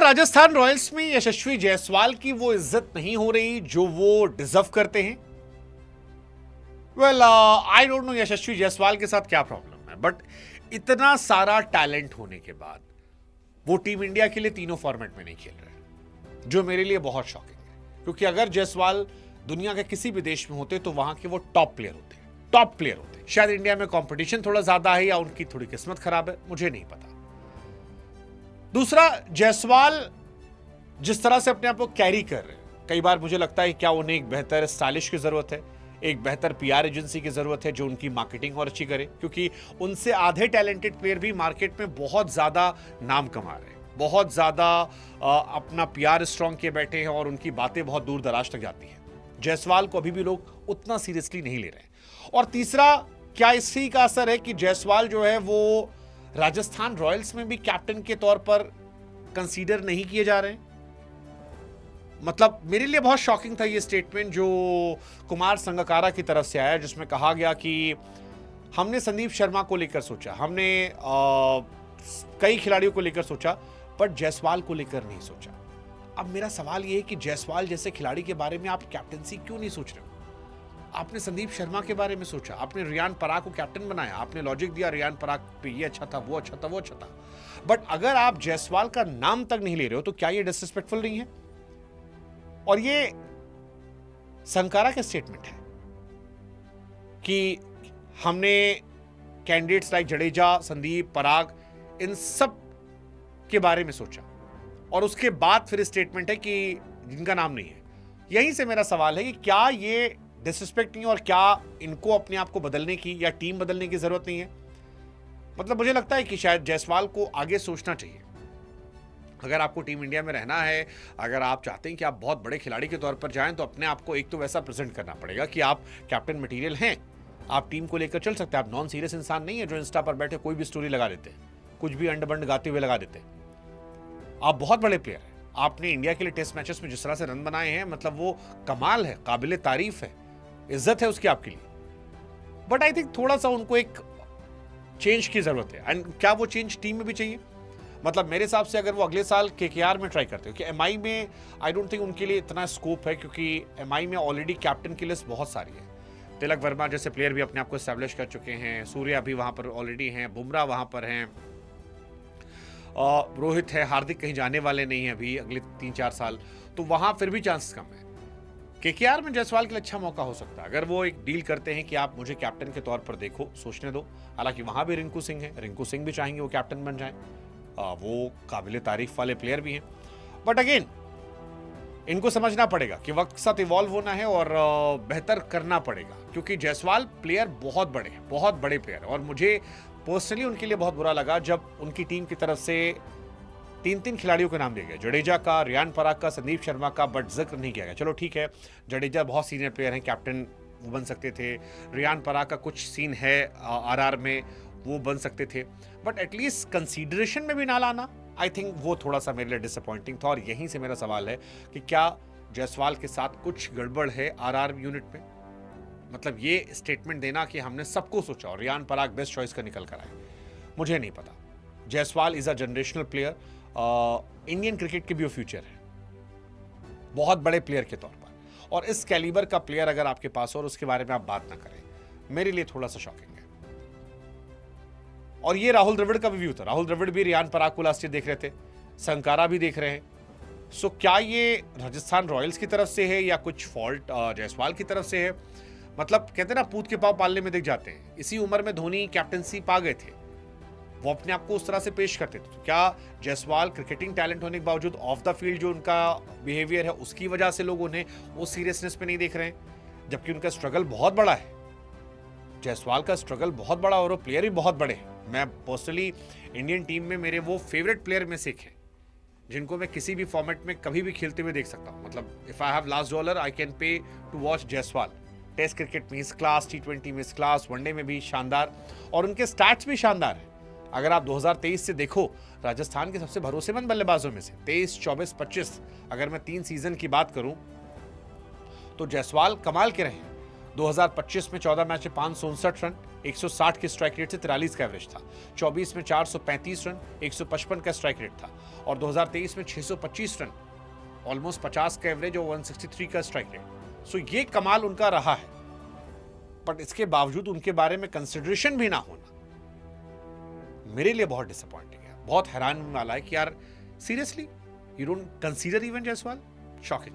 Rajasthan Royals में यशस्वी जायसवाल की वो इज्जत नहीं हो रही जो वो डिजर्व करते हैं? वेल, आई डोंट नो यशस्वी जायसवाल के साथ क्या प्रॉब्लम है, बट इतना सारा टैलेंट होने के बाद वो टीम इंडिया के लिए तीनों फॉर्मेट में नहीं खेल रहे, जो मेरे लिए बहुत शॉकिंग है। क्योंकि अगर जायसवाल दुनिया के किसी भी देश में होते तो वहां के वो टॉप प्लेयर होते। शायद इंडिया में कंपटीशन थोड़ा ज्यादा है या उनकी थोड़ी किस्मत खराब है, मुझे नहीं पता। दूसरा, जायसवाल जिस तरह से अपने आप को कैरी कर रहे हैं, कई बार मुझे लगता है क्या उन्हें एक बेहतर स्टाइलिश की जरूरत है, एक बेहतर पीआर एजेंसी की जरूरत है जो उनकी मार्केटिंग और अच्छी करे, क्योंकि उनसे आधे टैलेंटेड प्लेयर भी मार्केट में बहुत ज्यादा नाम कमा रहे हैं, बहुत ज्यादा अपना पीआर स्ट्रांग किए बैठे हैं और उनकी बातें बहुत दूर दराज तक जाती हैं। जायसवाल को अभी भी लोग उतना सीरियसली नहीं ले रहे हैं। और तीसरा, क्या इसी का असर है कि जायसवाल जो है वो राजस्थान रॉयल्स में भी कैप्टन के तौर पर कंसीडर नहीं किए जा रहे हैं? मतलब मेरे लिए बहुत शॉकिंग था ये स्टेटमेंट जो कुमार संगकारा की तरफ से आया, जिसमें कहा गया कि हमने संदीप शर्मा को लेकर सोचा, हमने कई खिलाड़ियों को लेकर सोचा, बट जायसवाल को लेकर नहीं सोचा। अब मेरा सवाल ये है कि जायसवाल जैसे खिलाड़ी के बारे में आप कैप्टनसी क्यों नहीं सोच रहे हो? आपने संदीप शर्मा के बारे में सोचा, आपने रियान पराग को कैप्टन बनाया, आपने लॉजिक दिया रियान पराग पे ये अच्छा था, वो अच्छा था, वो अच्छा था, बट अगर आप जायसवाल का नाम तक नहीं ले रहे हो तो क्या ये डिसरिस्पेक्टफुल नहीं है? और ये संकारा का स्टेटमेंट है कि हमने कैंडिडेट्स लाइक जडेजा, संदीप, पराग, इन सब के बारे में सोचा, और उसके बाद फिर स्टेटमेंट है कि जिनका नाम नहीं है। यहीं से मेरा सवाल है कि क्या ये डिसरिस्पेक्ट नहीं, और क्या इनको अपने आप को बदलने की या टीम बदलने की जरूरत नहीं है? मतलब मुझे लगता है कि शायद जायसवाल को आगे सोचना चाहिए। अगर आपको टीम इंडिया में रहना है, अगर आप चाहते हैं कि आप बहुत बड़े खिलाड़ी के तौर पर जाएं, तो अपने आप को एक तो वैसा प्रेजेंट करना पड़ेगा कि आप कैप्टन मटेरियल हैं, आप टीम को लेकर चल सकते हैं, आप नॉन सीरियस इंसान नहीं है जो इंस्टा पर बैठे कोई भी स्टोरी लगा देते हैं, कुछ भी अंड बंड गाते हुए लगा देते हैं। आप बहुत बड़े प्लेयर हैं, आपने इंडिया के लिए टेस्ट मैचेस में जिस तरह से रन बनाए हैं, मतलब वो कमाल है, काबिले तारीफ है, इज्जत है उसकी आपके लिए। बट आई थिंक थोड़ा सा उनको एक चेंज की जरूरत है, एंड क्या वो चेंज टीम में भी चाहिए? मतलब मेरे हिसाब से अगर वो अगले साल केकेआर में ट्राई करते हो, कि एमआई में आई डोंट थिंक उनके लिए इतना स्कोप है, क्योंकि एमआई में ऑलरेडी कैप्टन की लिस्ट बहुत सारी है। तिलक वर्मा जैसे प्लेयर भी अपने आप को एस्टैब्लिश कर चुके हैं, सूर्या भी वहां पर ऑलरेडी हैं, बुमराह वहां पर हैं, रोहित है, हार्दिक कहीं जाने वाले नहीं है अभी अगले 3-4 साल, तो वहां फिर भी चांसेस कम है। केकेआर में जायसवाल के लिए अच्छा मौका हो सकता है अगर वो एक डील करते हैं कि आप मुझे कैप्टन के तौर पर देखो, सोचने दो। हालांकि वहां भी रिंकू सिंह है, रिंकू सिंह भी चाहेंगे वो कैप्टन बन जाए, वो काबिले तारीफ वाले प्लेयर भी हैं। बट अगेन इनको समझना पड़ेगा कि वक्त के साथ इवॉल्व होना है और बेहतर करना पड़ेगा, क्योंकि जायसवाल प्लेयर बहुत बड़े हैं, बहुत बड़े प्लेयर, और मुझे पर्सनली उनके लिए बहुत बुरा लगा जब उनकी टीम की तरफ से 3 खिलाड़ियों के नाम दिए गए, जडेजा का, रियान पराग का, संदीप शर्मा का, बट जिक्र नहीं किया गया। चलो ठीक है, जडेजा बहुत सीनियर प्लेयर हैं, कैप्टन वो बन सकते थे, रियान पराग का कुछ सीन है आरआर में, वो बन सकते थे, बट एटलीस्ट कंसीडरेशन में भी ना लाना, आई थिंक वो थोड़ा सा मेरे लिए डिसअपॉइंटिंग था। और यहीं से मेरा सवाल है कि क्या जायसवाल के साथ कुछ गड़बड़ है आरआर यूनिट में? मतलब ये स्टेटमेंट देना कि हमने सबको सोचा और रियान पराग बेस्ट चॉइस का निकल कर आए, मुझे नहीं पता। Jaiswal is a generational player, Indian cricket के भी वो फ्यूचर है, बहुत बड़े प्लेयर के तौर पर, और इस कैलिबर का प्लेयर अगर आपके पास हो और उसके बारे में आप बात ना करें, मेरे लिए थोड़ा सा शॉकिंग है। और ये राहुल द्रविड़ का भी व्यू था, राहुल द्रविड़ भी रियान पराग को लास्ट ईयर देख रहे थे, संकारा भी देख रहे हैं। सो क्या ये राजस्थान रॉयल्स की तरफ से है या कुछ फॉल्ट जायसवाल की तरफ से है? मतलब कहते हैं ना, पूत के पांव पालने में दिख जाते हैं। इसी उम्र में धोनी कैप्टनसी पा गए थे, वो अपने आप को उस तरह से पेश करते थे। तो क्या जायसवाल क्रिकेटिंग टैलेंट होने के बावजूद ऑफ द फील्ड जो उनका बिहेवियर है उसकी वजह से लोग उन्हें उस सीरियसनेस पे नहीं देख रहे हैं, जबकि उनका स्ट्रगल बहुत बड़ा है। जायसवाल का स्ट्रगल बहुत बड़ा और वो प्लेयर भी बहुत बड़े हैं। मैं पर्सनली इंडियन टीम में मेरे वो फेवरेट प्लेयर में से एक हैं जिनको मैं किसी भी फॉर्मेट में कभी भी खेलते हुए देख सकता हूँ। मतलब if I have last dollar I can pay to watch Jaiswal. Test cricket में इस क्लास, T20 में इस क्लास, वनडे में भी शानदार, और उनके स्टैट्स भी शानदार है। अगर आप 2023 से देखो, राजस्थान के सबसे भरोसेमंद बल्लेबाजों में से 23, 24, 25, अगर मैं 3 सीजन की बात करूं तो जायसवाल कमाल के रहे हैं। 2025 में 14 मैच में 559 रन, 160 की स्ट्राइक रेट से 43 का एवरेज था। 24 में 435 रन, 155 का स्ट्राइक रेट था। और 2023 में 625 रन, ऑलमोस्ट 50 का एवरेज और 163 का स्ट्राइक रेट। सो ये कमाल उनका रहा है, बट इसके बावजूद उनके बारे में कंसिडरेशन भी ना होना मेरे लिए बहुत डिसअपॉइंटिंग है। बहुत हैरान वाला है कि यार seriously you don't consider even Jaiswal. Shocking.